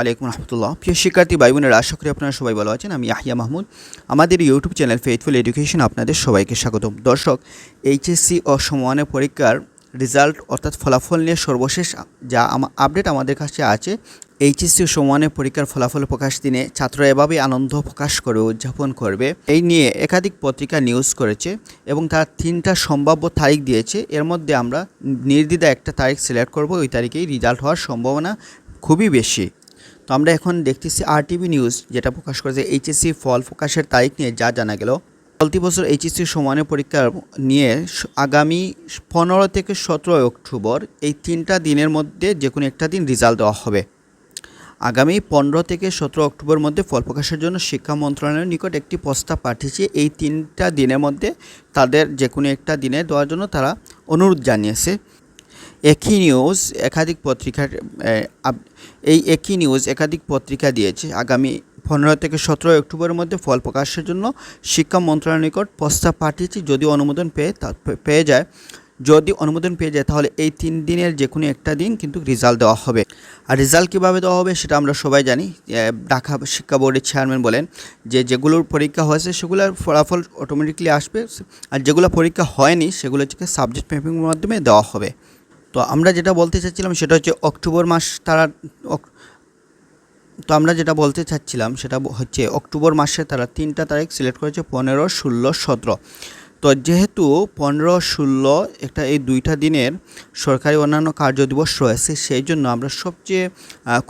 আলাইকুম রহমতুল্লাহ। প্রিয় শিক্ষার্থী ভাই বোনেরা, আশা করি আপনারা সবাই ভালো আছেন। আমি ইয়াহিয়া মাহমুদ। আমাদের ইউটিউব চ্যানেল ফেইথফুল এডুকেশন আপনাদের সবাইকে স্বাগতম। দর্শক, এইচএসসি ও সমমানের পরীক্ষার রেজাল্ট অর্থাৎ ফলাফল নিয়ে সর্বশেষ যা আপডেট আমাদের কাছে আছে, এইচএসসি ও সমমানের পরীক্ষার ফলাফল প্রকাশ দিনে ছাত্ররা এভাবেই আনন্দ প্রকাশ করে উদযাপন করবে, এই নিয়ে একাধিক পত্রিকা নিউজ করেছে এবং তারা 3টা সম্ভাব্য তারিখ দিয়েছে। এর মধ্যে আমরা নির্দ্বিধায় একটা তারিখ সিলেক্ট করব, ওই তারিখেই রেজাল্ট হওয়ার সম্ভাবনা খুবই বেশি। তো আমরা এখন দেখতেছি আরটিভি নিউজ যেটা প্রকাশ করেছে এইচএসসি ফল প্রকাশের তারিখ নিয়ে যা জানা গেল। চলতি বছর এইচএসসি সমমানের পরীক্ষার নিয়ে আগামী 15 থেকে 17 অক্টোবর এই 3টা দিনের মধ্যে যে কোনো একটা দিন রেজাল্ট দেওয়া হবে। আগামী 15 থেকে 17 অক্টোবর মধ্যে ফল প্রকাশের জন্য শিক্ষা মন্ত্রণালয়ের নিকট একটি প্রস্তাব পাঠিয়েছে। এই 3টা দিনের মধ্যে তাদের যে কোনো একটা দিনে দেওয়ার জন্য তারা অনুরোধ জানিয়েছে। একই নিউজ একাধিক পত্রিকা দিয়েছে আগামী 15 থেকে 17 অক্টোবরের মধ্যে ফল প্রকাশের জন্য শিক্ষা মন্ত্রণালয়ের নিকট প্রস্তাব পাঠিয়েছি। যদি অনুমোদন পেয়ে যায় তাহলে এই 3 দিনের যে কোনো একটা দিন কিন্তু রেজাল্ট দেওয়া হবে। আর রেজাল্ট কীভাবে দেওয়া হবে সেটা আমরা সবাই জানি। ঢাকা শিক্ষা বোর্ডের চেয়ারম্যান বলেন যে যেগুলোর পরীক্ষা হয়েছে সেগুলোর ফলাফল অটোমেটিকলি আসবে, আর যেগুলো পরীক্ষা হয়নি সেগুলো হচ্ছে সাবজেক্ট ম্যাপিংয়ের মাধ্যমে দেওয়া হবে। তো আমরা যেটা বলতে চাচ্ছিলাম সেটা হচ্ছে অক্টোবর মাসে তারা 3টা তারিখ সিলেক্ট করেছে, 15, 16, 17। তো যেহেতু 15, 16 এই 2টা দিনের সরকারি অন্যান্য কার্যদিবস রয়েছে, সেই জন্য আমরা সবচেয়ে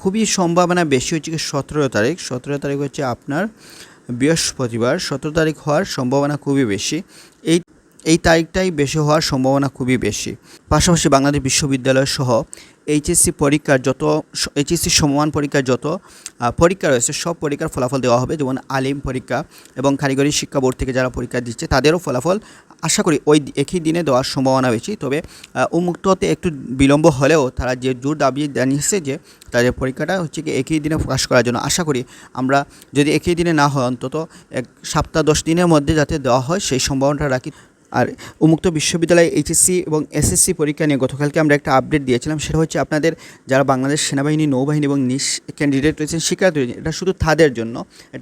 খুবই সম্ভাবনা বেশি হচ্ছে 17 তারিখ। 17 তারিখ হচ্ছে আপনার বৃহস্পতিবার। 17 তারিখ হওয়ার সম্ভাবনা খুবই বেশি। এই তারিখটাই বেশি হওয়ার সম্ভাবনা খুবই বেশি। পাশাপাশি বাংলাদেশ বিশ্ববিদ্যালয় সহ এইচএসসি সমমান পরীক্ষার যত পরীক্ষা রয়েছে সব পরীক্ষার ফলাফল দেওয়া হবে। যেমন আলিম পরীক্ষা এবং কারিগরি শিক্ষা বোর্ড থেকে যারা পরীক্ষা দিচ্ছে তাদেরও ফলাফল আশা করি ওই একই দিনে দেওয়ার সম্ভাবনা বেশি। তবে উন্মুক্ত হতে একটু বিলম্ব হলেও তারা যে জোর দাবি জানিয়েছে যে তাদের পরীক্ষাটা হচ্ছে কি একই দিনে প্রকাশ করার জন্য। আশা করি আমরা যদি একই দিনে না হয় অন্তত 1 সপ্তাহ 10 দিনের মধ্যে যাতে দেওয়া হয় সেই সম্ভাবনাটা রাখি। আর উন্মুক্ত বিশ্ববিদ্যালয়ে এইচএসসি এবং এসএসসি পরীক্ষা নিয়ে গতকালকে আমরা একটা আপডেট দিয়েছিলাম। সেটা হচ্ছে আপনাদের যারা বাংলাদেশ সেনাবাহিনী, নৌবাহিনী এবং নিশ ক্যান্ডিডেট রয়েছেন, শিক্ষার্থী রয়েছেন, এটা শুধু তাদের জন্য। এটা